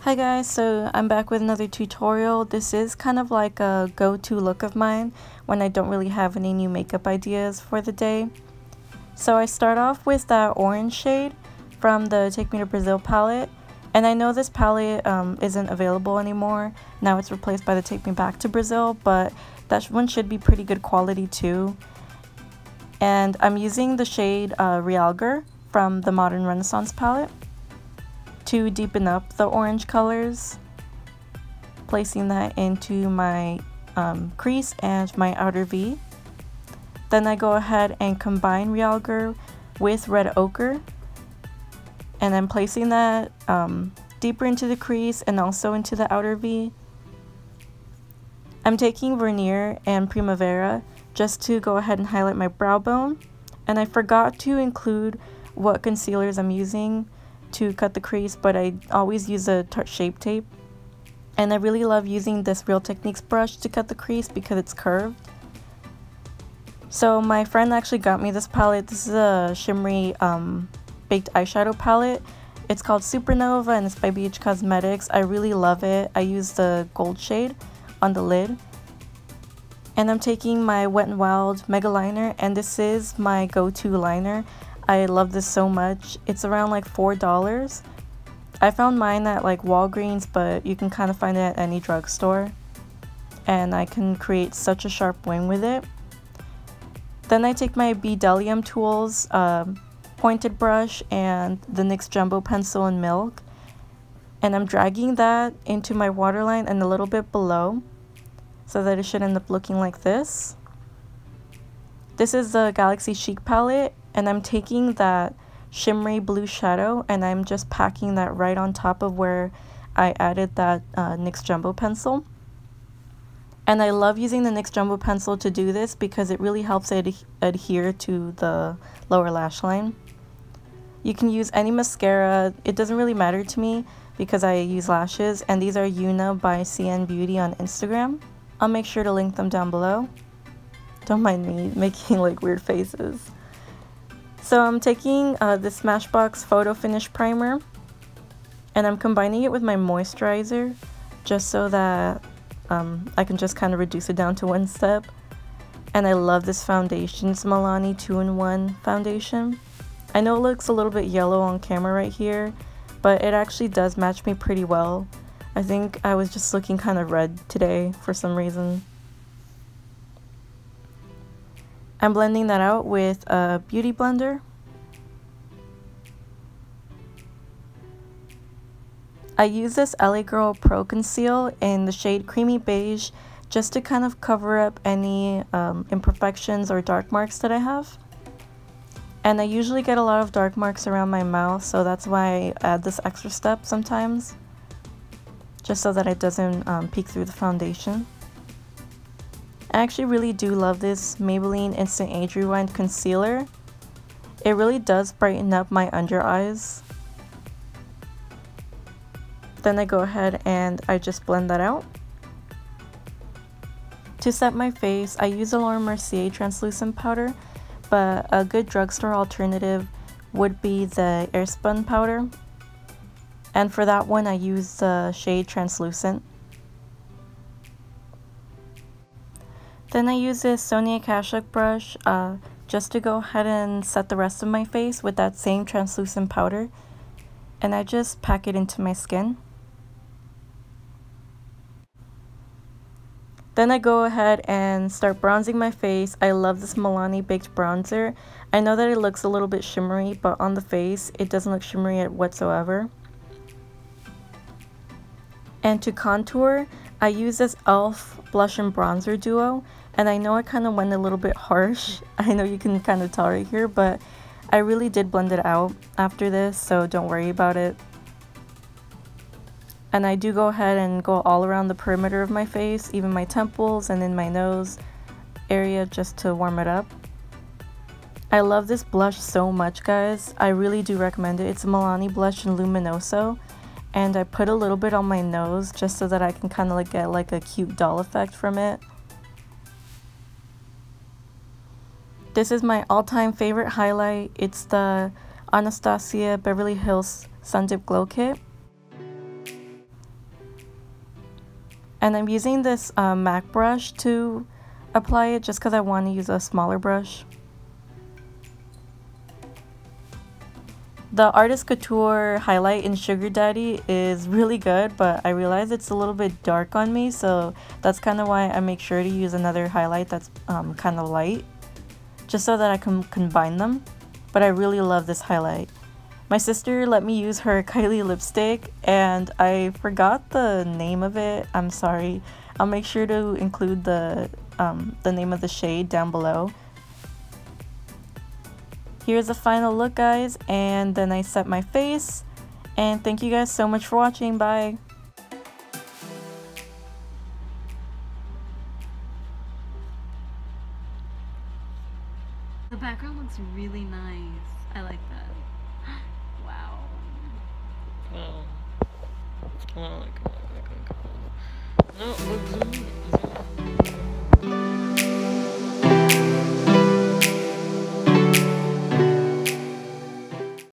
Hi guys, so I'm back with another tutorial. This is kind of like a go-to look of mine when I don't really have any new makeup ideas for the day. So I start off with that orange shade from the Take Me to Brazil palette. And I know this palette isn't available anymore. Now it's replaced by the Take Me Back to Brazil, but that one should be pretty good quality too. And I'm using the shade Realgar from the Modern Renaissance palette to deepen up the orange colors, placing that into my crease and my outer V. Then I go ahead and combine Realgar with red ochre, and I'm placing that deeper into the crease and also into the outer V. I'm taking Mercier and Primavera just to go ahead and highlight my brow bone, and I forgot to include what concealers I'm using to cut the crease, but I always use a Tarte Shape Tape, and I really love using this Real Techniques brush to cut the crease because it's curved. So my friend actually got me this palette. This is a shimmery baked eyeshadow palette. It's called Supernova and it's by BH Cosmetics. I really love it. I use the gold shade on the lid, and I'm taking my Wet n Wild Mega Liner, and this is my go-to liner. I love this so much. It's around like $4. I found mine at like Walgreens, but you can kind of find it at any drugstore. And I can create such a sharp wing with it. Then I take my Bdellium Tools pointed brush and the NYX Jumbo Pencil in Milk. And I'm dragging that into my waterline and a little bit below, so that it should end up looking like this. This is the Galaxy Chic palette, and I'm taking that shimmery blue shadow and I'm just packing that right on top of where I added that NYX Jumbo pencil. And I love using the NYX Jumbo pencil to do this because it really helps it adhere to the lower lash line. You can use any mascara, it doesn't really matter to me because I use lashes, and these are Yuna by CN Beauty on Instagram. I'll make sure to link them down below. Don't mind me making like weird faces. So I'm taking this Smashbox Photo Finish Primer, and I'm combining it with my moisturizer just so that I can just kind of reduce it down to one step. And I love this foundation. It's Milani 2-in-1 foundation. I know it looks a little bit yellow on camera right here, but it actually does match me pretty well. I think I was just looking kind of red today for some reason. I'm blending that out with a beauty blender. I use this LA Girl Pro Conceal in the shade Creamy Beige just to kind of cover up any imperfections or dark marks that I have. And I usually get a lot of dark marks around my mouth, so that's why I add this extra step sometimes, just so that it doesn't peek through the foundation. I actually really do love this Maybelline Instant Age Rewind Concealer. It really does brighten up my under eyes. Then I go ahead and I just blend that out. To set my face, I use a Mercier translucent powder, but a good drugstore alternative would be the Airspun powder. And for that one, I use the shade Translucent. Then I use this Sonia Kashuk brush just to go ahead and set the rest of my face with that same translucent powder. And I just pack it into my skin. Then I go ahead and start bronzing my face. I love this Milani Baked Bronzer. I know that it looks a little bit shimmery, but on the face, it doesn't look shimmery whatsoever. And to contour, I use this e.l.f. Blush and Bronzer Duo. And I know I kind of went a little bit harsh. I know you can kind of tell right here, but I really did blend it out after this, so don't worry about it. And I do go ahead and go all around the perimeter of my face, even my temples and in my nose area, just to warm it up. I love this blush so much, guys. I really do recommend it. It's a Milani blush in Luminoso. And I put a little bit on my nose just so that I can kind of like get like a cute doll effect from it. This is my all-time favorite highlight. It's the Anastasia Beverly Hills Sun Dip Glow Kit. And I'm using this MAC brush to apply it just because I want to use a smaller brush. The Artist Couture highlight in Sugar Daddy is really good, but I realize it's a little bit dark on me, so that's kind of why I make sure to use another highlight that's kind of light, just so that I can combine them. But I really love this highlight. My sister let me use her Kylie lipstick, and I forgot the name of it. I'm sorry. I'll make sure to include the name of the shade down below. Here's the final look, guys, and then I set my face. And thank you guys so much for watching. Bye! The background looks really nice. I like that. Wow. Oh. Oh, no, look.